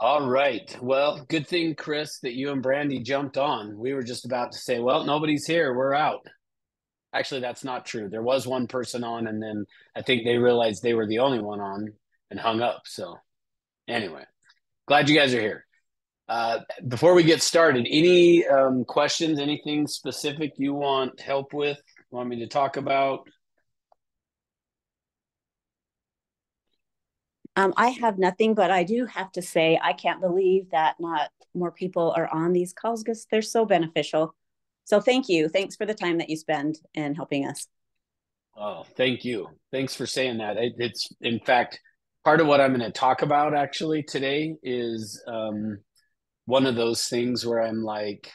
All right. Well, good thing, Chris, that you and Brandy jumped on. We were just about to say, well, nobody's here. We're out. Actually, that's not true. There was one person on, and then I think they realized they were the only one on and hung up. So, anyway, glad you guys are here. Before we get started, any questions, anything specific you want help with? Want me to talk about? I have nothing, but I do have to say I can't believe that not more people are on these calls because they're so beneficial. So thank you. Thanks for the time that you spend in helping us. Oh, thank you. Thanks for saying that. It's, in fact, part of what I'm going to talk about actually today is one of those things where I'm like,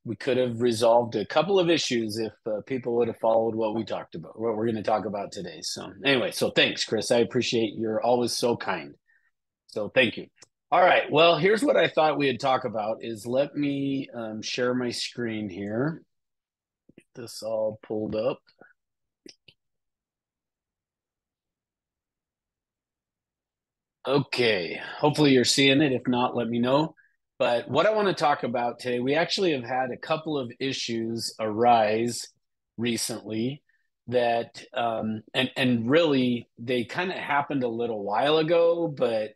we could have resolved a couple of issues if people would have followed what we talked about, what we're going to talk about today. So, anyway, so thanks, Chris. I appreciate you're always so kind. So, thank you. All right. Well, here's what I thought we'd talk about is let me share my screen here. Get this all pulled up. Okay. Hopefully you're seeing it. If not, let me know. But what I want to talk about today, we actually have had a couple of issues arise recently that and really they kind of happened a little while ago, but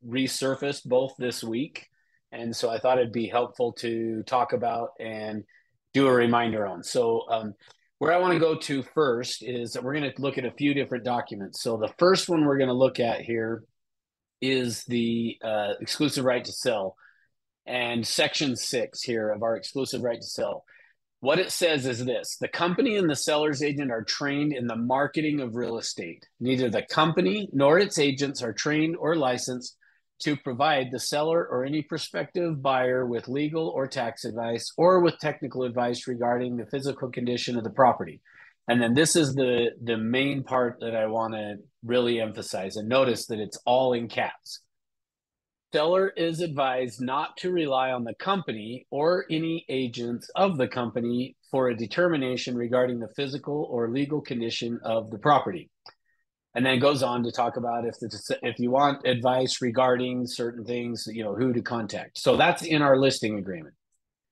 resurfaced both this week. And so I thought it'd be helpful to talk about and do a reminder on. So where I want to go to first is that we're going to look at a few different documents. So the first one we're going to look at here is the exclusive right to sell and section 6 here of our exclusive right to sell. What it says is this: the company and the seller's agent are trained in the marketing of real estate. Neither the company nor its agents are trained or licensed to provide the seller or any prospective buyer with legal or tax advice or with technical advice regarding the physical condition of the property. And then this is the main part that I want to really emphasize, and notice that it's all in caps. Seller is advised not to rely on the company or any agents of the company for a determination regarding the physical or legal condition of the property. And then it goes on to talk about if you want advice regarding certain things, who to contact. So that's in our listing agreement.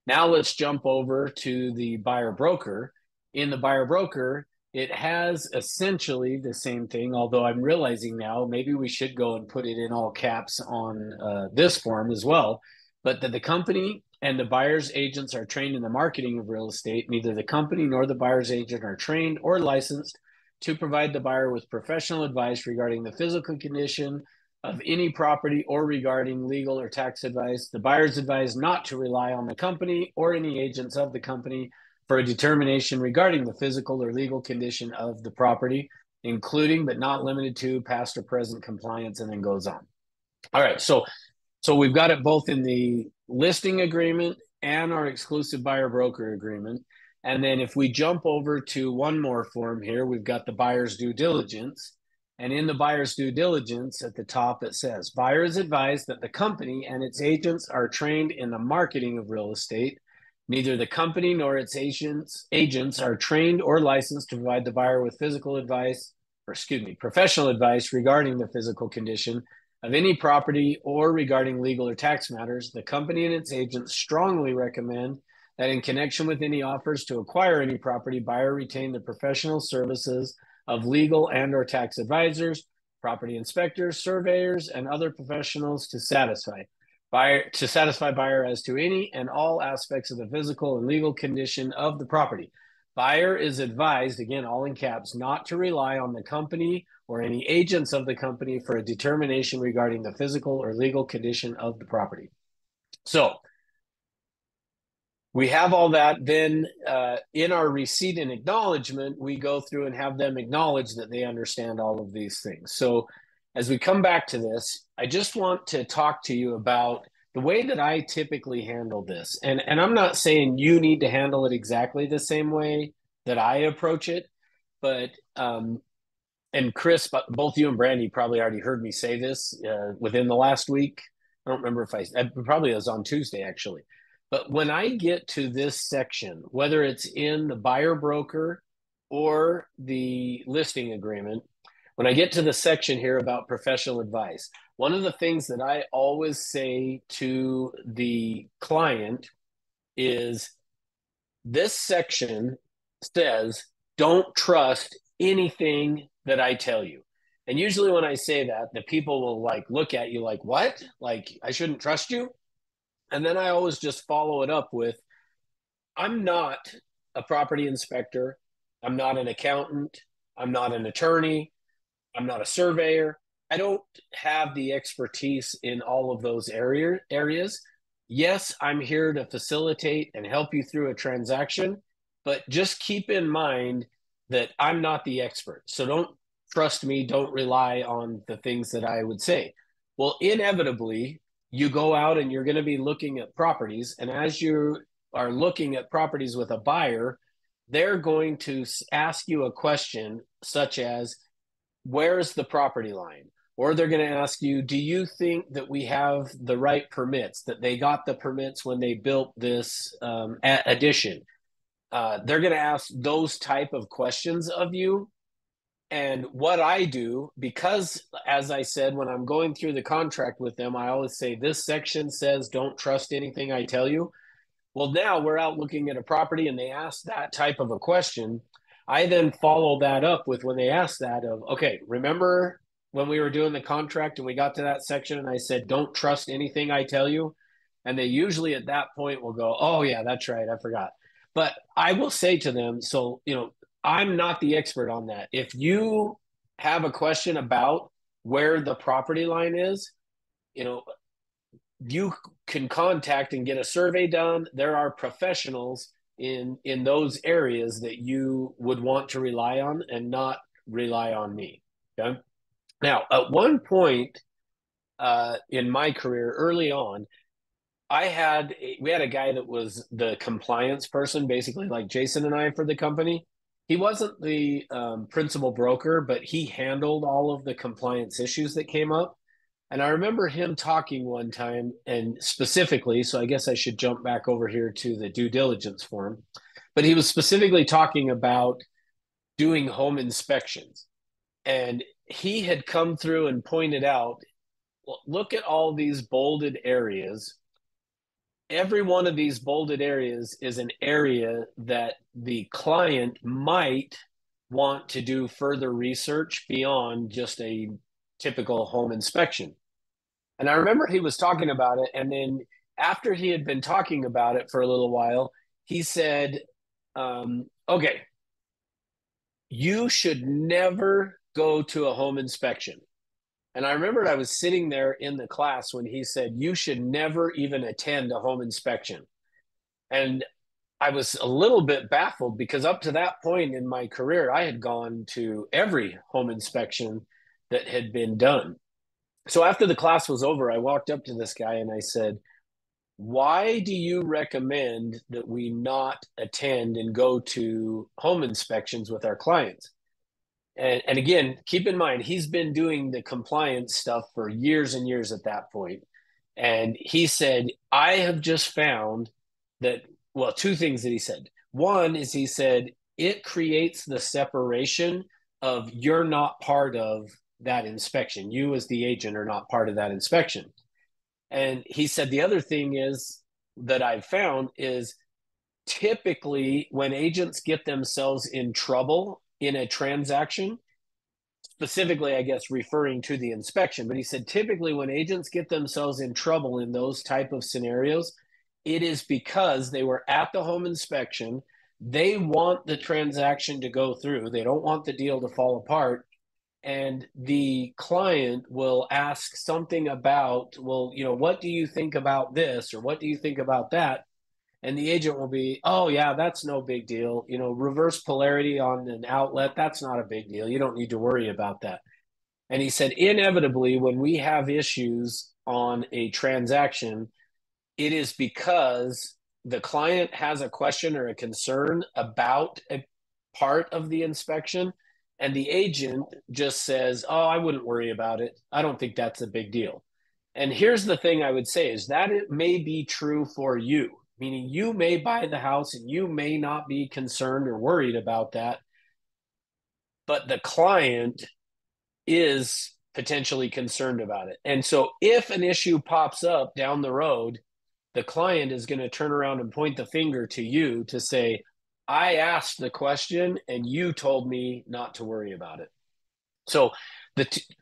Now let's jump over to the buyer broker. In the buyer broker, it has essentially the same thing, although I'm realizing now maybe we should go and put it in all caps on this form as well. But that the company and the buyer's agents are trained in the marketing of real estate. Neither the company nor the buyer's agent are trained or licensed to provide the buyer with professional advice regarding the physical condition of any property or regarding legal or tax advice. The buyer is advised not to rely on the company or any agents of the company for a determination regarding the physical or legal condition of the property, including but not limited to past or present compliance, and then goes on. All right, so we've got it both in the listing agreement and our exclusive buyer broker agreement. And then if we jump over to one more form here, we've got the buyer's due diligence. And in the buyer's due diligence at the top, it says, buyer is advised that the company and its agents are trained in the marketing of real estate. Neither the company nor its agents are trained or licensed to provide the buyer with physical advice, or excuse me, professional advice regarding the physical condition of any property or regarding legal or tax matters. The company and its agents strongly recommend that in connection with any offers to acquire any property, buyer retain the professional services of legal and or tax advisors, property inspectors, surveyors, and other professionals to satisfy buyer as to any and all aspects of the physical and legal condition of the property. Buyer is advised, again, all in caps, not to rely on the company or any agents of the company for a determination regarding the physical or legal condition of the property. So we have all that. Then in our receipt and acknowledgement, we go through and have them acknowledge that they understand all of these things. So as we come back to this, I just want to talk to you about the way that I typically handle this. And I'm not saying you need to handle it exactly the same way that I approach it, but and Chris, both you and Brandy probably already heard me say this within the last week. I don't remember if I probably was on Tuesday actually. But when I get to this section, whether it's in the buyer broker or the listing agreement, when I get to the section here about professional advice, one of the things that I always say to the client is this section says, don't trust anything that I tell you. And usually when I say that, the people will like look at you like, what? Like, I shouldn't trust you? And then I always just follow it up with, I'm not a property inspector. I'm not an accountant. I'm not an attorney. I'm not a surveyor. I don't have the expertise in all of those areas. Yes, I'm here to facilitate and help you through a transaction, but just keep in mind that I'm not the expert. So don't trust me. Don't rely on the things that I would say. Well, inevitably, you go out and you're going to be looking at properties. And as you are looking at properties with a buyer, they're going to ask you a question such as, where's the property line? Or they're going to ask you, do you think that we have the right permits, that they got the permits when they built this addition? They're going to ask those type of questions of you. And what I do, because as I said, when I'm going through the contract with them, I always say this section says, don't trust anything I tell you. Well, now we're out looking at a property and they ask that type of a question. I then follow that up with when they ask that of, okay, remember when we were doing the contract and we got to that section and I said, don't trust anything I tell you? And they usually at that point will go, oh, yeah, that's right. I forgot. But I will say to them, so, I'm not the expert on that. If you have a question about where the property line is, you know, you can contact and get a survey done. There are professionals in those areas that you would want to rely on and not rely on me. Okay. Now, at one point in my career, early on, we had a guy that was the compliance person, basically like Jason and I for the company. He wasn't the principal broker, but he handled all of the compliance issues that came up. And I remember him talking one time, and specifically, so I guess I should jump back over here to the due diligence form, but he was specifically talking about doing home inspections. And he had come through and pointed out, well, look at all these bolded areas. Every one of these bolded areas is an area that the client might want to do further research beyond just a typical home inspection. And I remember he was talking about it. And then after he had been talking about it for a little while, he said, okay, you should never go to a home inspection. And I remembered I was sitting there in the class when he said, you should never even attend a home inspection. And I was a little bit baffled because up to that point in my career, I had gone to every home inspection that had been done. So after the class was over, I walked up to this guy and I said, why do you recommend that we not attend and go to home inspections with our clients? And again, keep in mind, he's been doing the compliance stuff for years and years at that point. And he said, I have just found that, well, two things that he said. One is he said, it creates the separation of you're not part of that inspection. You as the agent are not part of that inspection. And he said the other thing is that I've found is typically when agents get themselves in trouble in a transaction, specifically, I guess, referring to the inspection, but he said typically when agents get themselves in trouble in those type of scenarios, it is because they were at the home inspection. They want the transaction to go through. They don't want the deal to fall apart. And the client will ask something about, well, what do you think about this? Or what do you think about that? And the agent will be, oh, yeah, that's no big deal. Reverse polarity on an outlet, that's not a big deal. You don't need to worry about that. And he said, inevitably, when we have issues on a transaction, it is because the client has a question or a concern about a part of the inspection. And the agent just says, oh, I wouldn't worry about it. I don't think that's a big deal. And here's the thing I would say is that it may be true for you, meaning you may buy the house and you may not be concerned or worried about that. But the client is potentially concerned about it. And so if an issue pops up down the road, the client is going to turn around and point the finger to you to say, I asked the question and you told me not to worry about it. So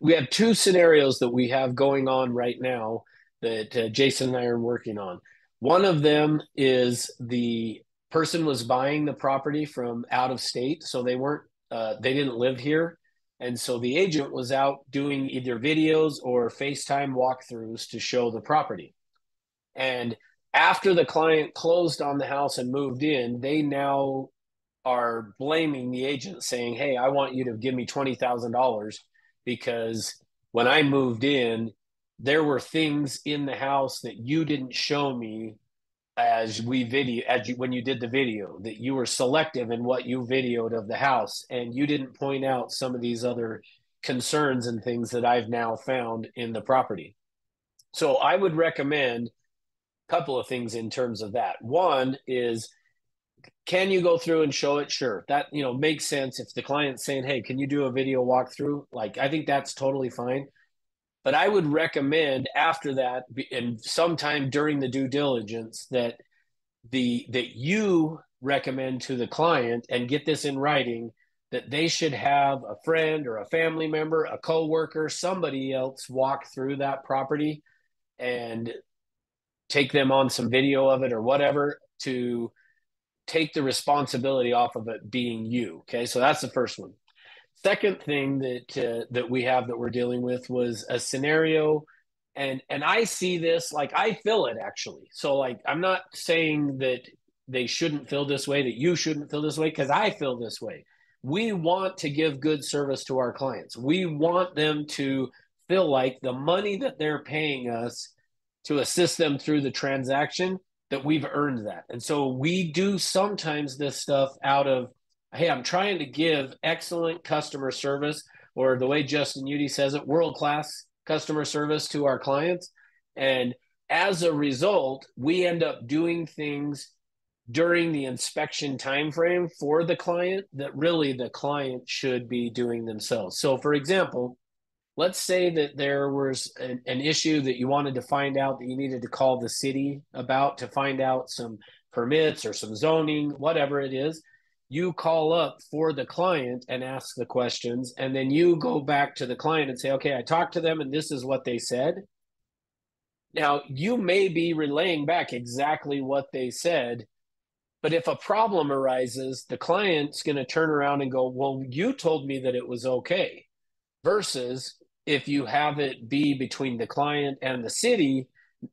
we have two scenarios that we have going on right now that Jason and I are working on. One of them is the person was buying the property from out of state, so they didn't live here, and so the agent was out doing either videos or FaceTime walkthroughs to show the property. And after the client closed on the house and moved in, they now are blaming the agent, saying, hey, I want you to give me $20,000 because when I moved in, there were things in the house that you didn't show me when you did the video, that you were selective in what you videoed of the house, and you didn't point out some of these other concerns and things that I've now found in the property. So I would recommend a couple of things in terms of that. One is, can you go through and show it? Sure. That, makes sense. If the client's saying, hey, can you do a video walkthrough? Like, I think that's totally fine. But I would recommend after that, and sometime during the due diligence, that you recommend to the client and get this in writing, that they should have a friend or a family member, a coworker, somebody else walk through that property and take them on some video of it or whatever, to take the responsibility off of it being you. Okay, so that's the first one. Second thing that we have that we're dealing with was a scenario, and I see this, like, I feel it actually. So, like, I'm not saying that they shouldn't feel this way, that you shouldn't feel this way, because I feel this way. We want to give good service to our clients. We want them to feel like the money that they're paying us to assist them through the transaction, that we've earned that. And so we do sometimes this stuff out of, hey, I'm trying to give excellent customer service, or the way Justin Udy says it, world-class customer service to our clients. And as a result, we end up doing things during the inspection timeframe for the client that really the client should be doing themselves. So, for example, let's say that there was an issue that you wanted to find out, that you needed to call the city about to find out some permits or some zoning, whatever it is. You call up for the client and ask the questions, and then you go back to the client and say, okay, I talked to them and this is what they said. Now, you may be relaying back exactly what they said, but if a problem arises, the client's going to turn around and go, well, you told me that it was okay. Versus if you have it be between the client and the city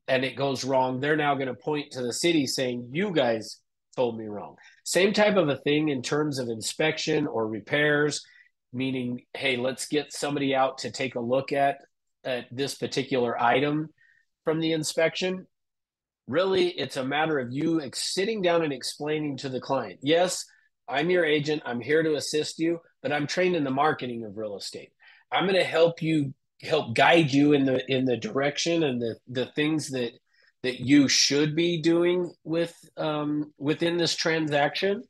and it goes wrong, they're now going to point to the city saying, you guys told me wrong. Same type of a thing in terms of inspection or repairs, meaning, hey, let's get somebody out to take a look at this particular item from the inspection. Really, it's a matter of you sitting down and explaining to the client, yes, I'm your agent, I'm here to assist you, but I'm trained in the marketing of real estate. I'm going to help guide you in the direction and the things that you should be doing within this transaction.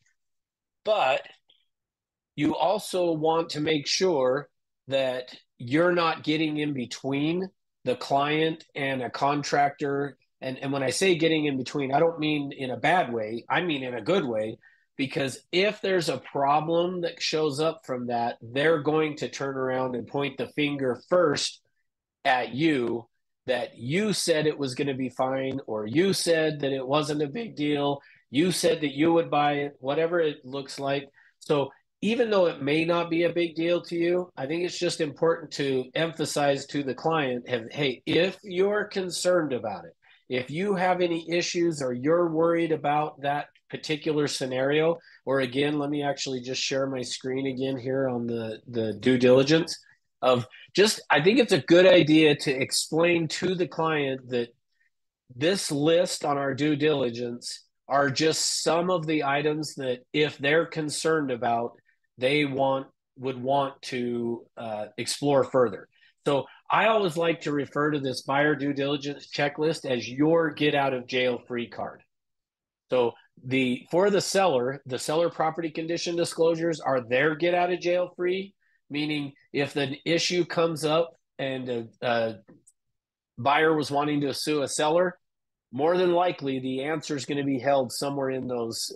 But you also want to make sure that you're not getting in between the client and a contractor. And when I say getting in between, I don't mean in a bad way, I mean in a good way. Because if there's a problem that shows up from that, they're going to turn around and point the finger first at you, that you said it was going to be fine, or you said that it wasn't a big deal. You said that you would buy it, whatever it looks like. So even though it may not be a big deal to you, I think it's just important to emphasize to the client, hey, if you're concerned about it, if you have any issues or you're worried about that particular scenario, or again, let me actually just share my screen again here on the due diligence of just, I think it's a good idea to explain to the client that this list on our due diligence are just some of the items that if they're concerned about, they would want to explore further. So I always like to refer to this buyer due diligence checklist as your get out of jail free card. So for the seller property condition disclosures are their get out of jail free. meaning if the issue comes up and a buyer was wanting to sue a seller, more than likely the answer is going to be held somewhere in those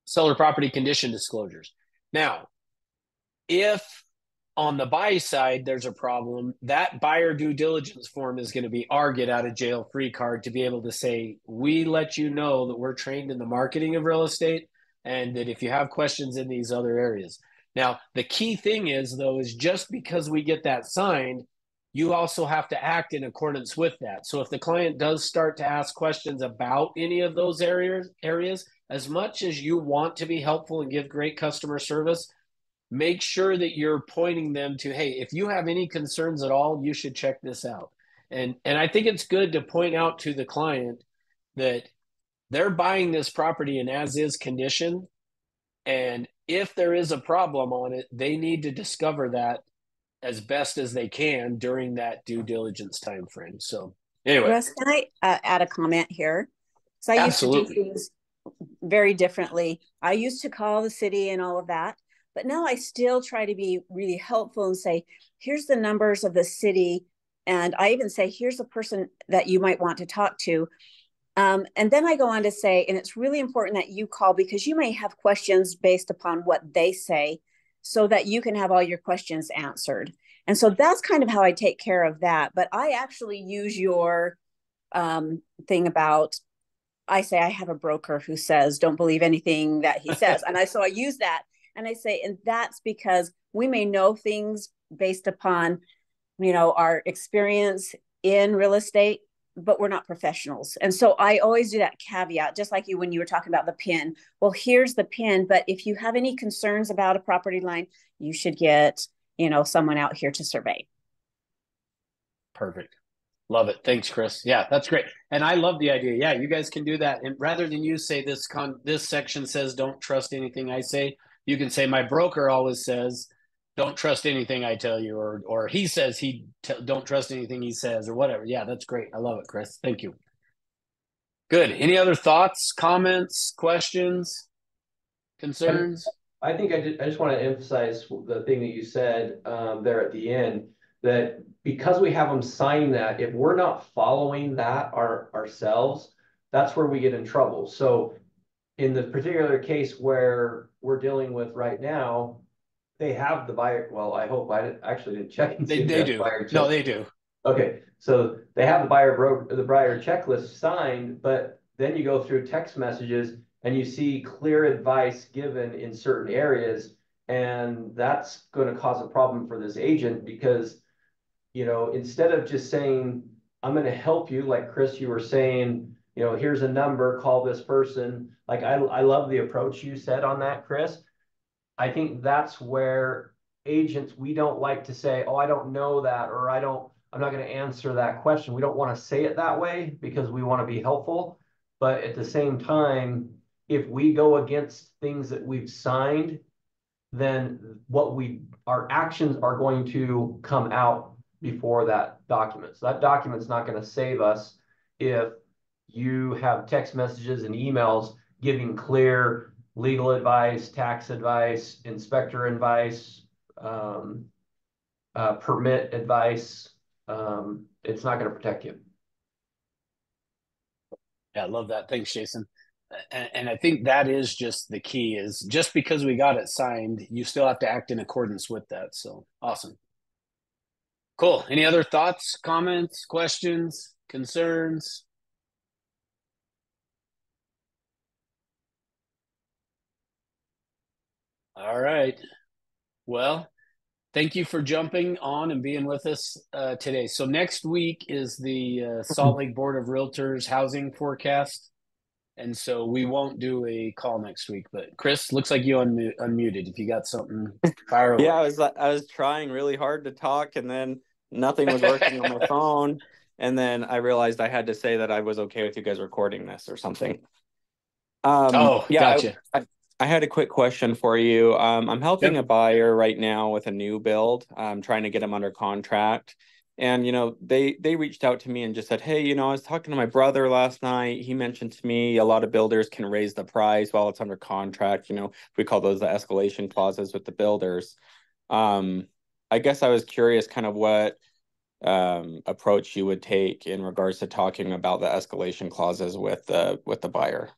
seller property condition disclosures. Now, if on the buy side there's a problem, that buyer due diligence form is going to be our get out of jail free card to be able to say, we let you know that we're trained in the marketing of real estate and that if you have questions in these other areas. Now, the key thing is, though, is just because we get that signed, you also have to act in accordance with that. So if the client does start to ask questions about any of those areas, as much as you want to be helpful and give great customer service, make sure that you're pointing them to, hey, if you have any concerns at all, you should check this out. And I think it's good to point out to the client that they're buying this property in as is condition. And if there is a problem on it, they need to discover that as best as they can during that due diligence time frame. So anyway. Russ, can I add a comment here? So I used to do things very differently. I used to call the city and all of that, but now I still try to be really helpful and say, here's the numbers of the city. And I even say, here's the person that you might want to talk to. And then I go on to say, and it's really important that you call because you may have questions based upon what they say so that you can have all your questions answered. And so that's kind of how I take care of that. But I actually use your thing about, I say I have a broker who says, don't believe anything that he says. So I use that and I say, and that's because we may know things based upon, our experience in real estate, but we're not professionals. And so I always do that caveat, just like you, when you were talking about the PIN. Well, here's the PIN, but if you have any concerns about a property line, you should get, someone out here to survey. Perfect. Love it. Thanks, Chris. Yeah, that's great. And I love the idea. Yeah, you guys can do that. And rather than you say this section says, don't trust anything I say, you can say, my broker always says, don't trust anything I tell you, or he says don't trust anything he says, or whatever. Yeah, that's great. I love it, Chris. Thank you. Good. Any other thoughts, comments, questions, concerns? I think I just want to emphasize the thing that you said there at the end, that because we have them sign that, if we're not following that ourselves, that's where we get in trouble. So in the particular case where we're dealing with right now, they have the buyer. Well, I hope actually didn't check and see if they do. No, they do. Okay, so they have the buyer checklist signed, but then you go through text messages and you see clear advice given in certain areas, and that's going to cause a problem for this agent because, instead of just saying, I'm going to help you, like Chris, you were saying, here's a number, call this person. Like I love the approach you said on that, Chris. I think that's where agents, we don't like to say, oh, I don't know that, or I'm not going to answer that question. We don't want to say it that way because we want to be helpful. But at the same time, if we go against things that we've signed, then our actions are going to come out before that document. So that document's not going to save us if you have text messages and emails giving clear legal advice, tax advice, inspector advice, permit advice. It's not going to protect you. Yeah, I love that. Thanks, Jason. And I think that is just the key, is just because we got it signed, you still have to act in accordance with that. So awesome. Cool. Any other thoughts, comments, questions, concerns? All right. Well, thank you for jumping on and being with us today. So next week is the Salt Lake Board of Realtors housing forecast. And so we won't do a call next week, but Chris, looks like you unmuted. If you got something, fire away. Yeah, I was trying really hard to talk, and then nothing was working on my phone. And then I realized I had to say that I was okay with you guys recording this or something. Gotcha. I had a quick question for you. I'm helping a buyer right now with a new build. I'm trying to get them under contract. And, they reached out to me and just said, hey, I was talking to my brother last night. He mentioned to me a lot of builders can raise the price while it's under contract. We call those the escalation clauses with the builders. I guess I was curious kind of what approach you would take in regards to talking about the escalation clauses with the buyer.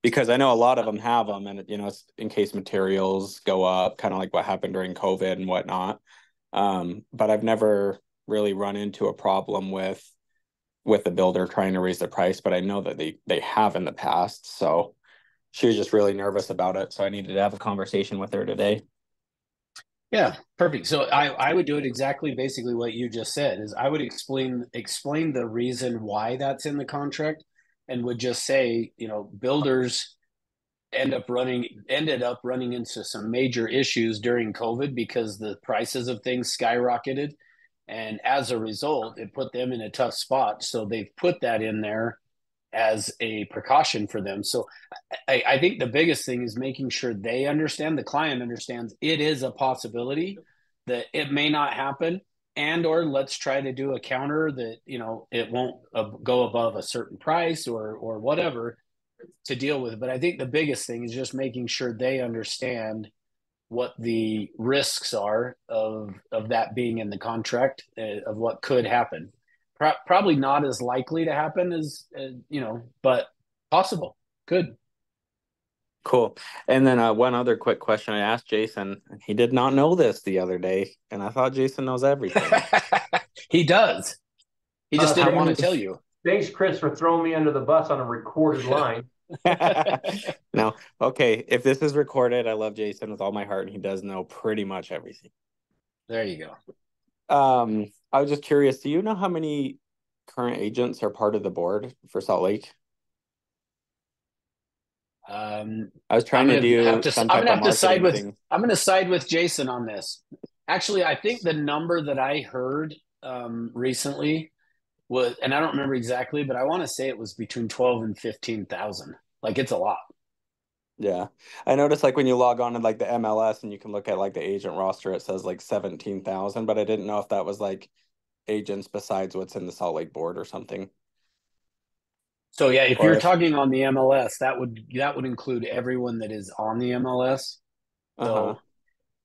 Because I know a lot of them have them, and you know, in case materials go up, kind of like what happened during COVID and whatnot. But I've never really run into a problem with the builder trying to raise the price, but I know that they have in the past. So she was just really nervous about it. So I needed to have a conversation with her today. Yeah, perfect. So I would do it exactly basically what you just said is I would explain the reason why that's in the contract and would just say, you know, builders ended up running into some major issues during COVID because the prices of things skyrocketed. And as a result, it put them in a tough spot. So they've put that in there as a precaution for them. So I think the biggest thing is making sure they understand, the client understands it is a possibility that it may not happen, and or let's try to do a counter that, you know, it won't go above a certain price or whatever to deal with. But I think the biggest thing is just making sure they understand what the risks are of that being in the contract, of what could happen. Probably not as likely to happen as you know, but possible. Good. Cool. And then one other quick question I asked Jason. He did not know this the other day, and I thought Jason knows everything. He does. He just didn't want to tell you. Thanks, Chris, for throwing me under the bus on a recorded line. No, okay. If this is recorded, I love Jason with all my heart, and he does know pretty much everything. There you go. I was just curious, do you know how many current agents are part of the board for Salt Lake? I was trying to do some type of marketing thing. I'm going to side with Jason on this. Actually, I think the number that I heard recently was, and I don't remember exactly, but I want to say it was between 12 and 15,000. Like, it's a lot. Yeah. I noticed like when you log on to like the MLS and you can look at like the agent roster, it says like 17,000, but I didn't know if that was like agents besides what's in the Salt Lake board or something. So yeah, if you're talking on the MLS, that would include everyone that is on the MLS. So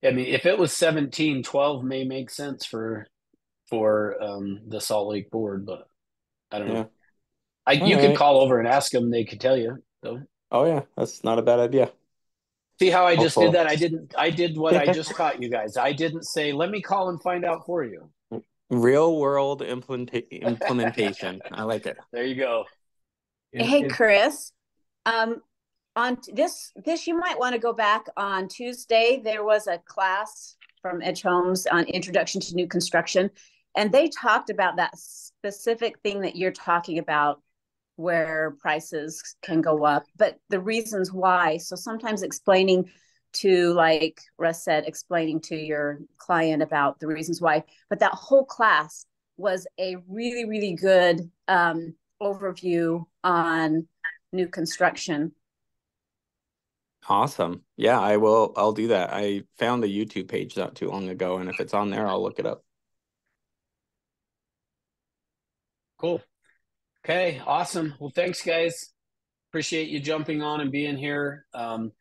I mean, if it was 17, 12 may make sense for the Salt Lake board, but I don't know. You could call over and ask them; they could tell you. So. Oh yeah, that's not a bad idea. See how I just did that? I did what I just taught you guys. I didn't say, "Let me call and find out for you." Real world implementation. I like it. There you go. Hey, Chris. On this you might want to go back on Tuesday. There was a class from Edge Homes on Introduction to New Construction, and they talked about that specific thing that you're talking about, where prices can go up, but the reasons why. So sometimes explaining to, like Russ said, explaining to your client about the reasons why. But that whole class was a really, really good overview on new construction. Awesome. Yeah, I'll do that. I found the YouTube page not too long ago, and if it's on there, I'll look it up. Cool. Okay, awesome. Well, thanks, guys. Appreciate you jumping on and being here. You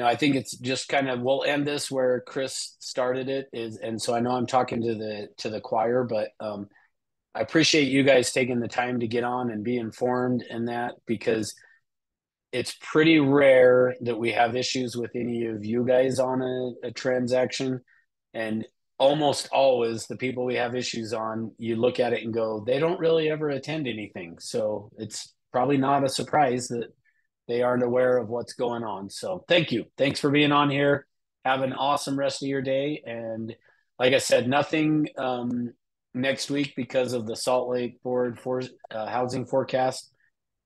know, I think it's just kind of, we'll end this where Chris started it, and so I know I'm talking to the choir, but I appreciate you guys taking the time to get on and be informed in that, because it's pretty rare that we have issues with any of you guys on a transaction. And almost always the people we have issues on, you look at it and go, they don't really ever attend anything. So it's probably not a surprise that they aren't aware of what's going on. So thank you. Thanks for being on here. Have an awesome rest of your day. And like I said, nothing next week because of the Salt Lake Board for housing forecast.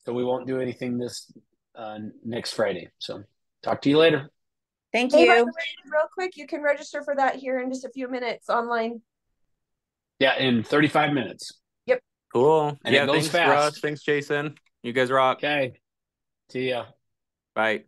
So we won't do anything this next Friday. So talk to you later. Thank you. By the way, real quick, you can register for that here in just a few minutes online. Yeah, in 35 minutes. Yep. Cool. And it goes thanks, fast. Russ. Thanks, Jason. You guys rock. Okay. See ya. Bye.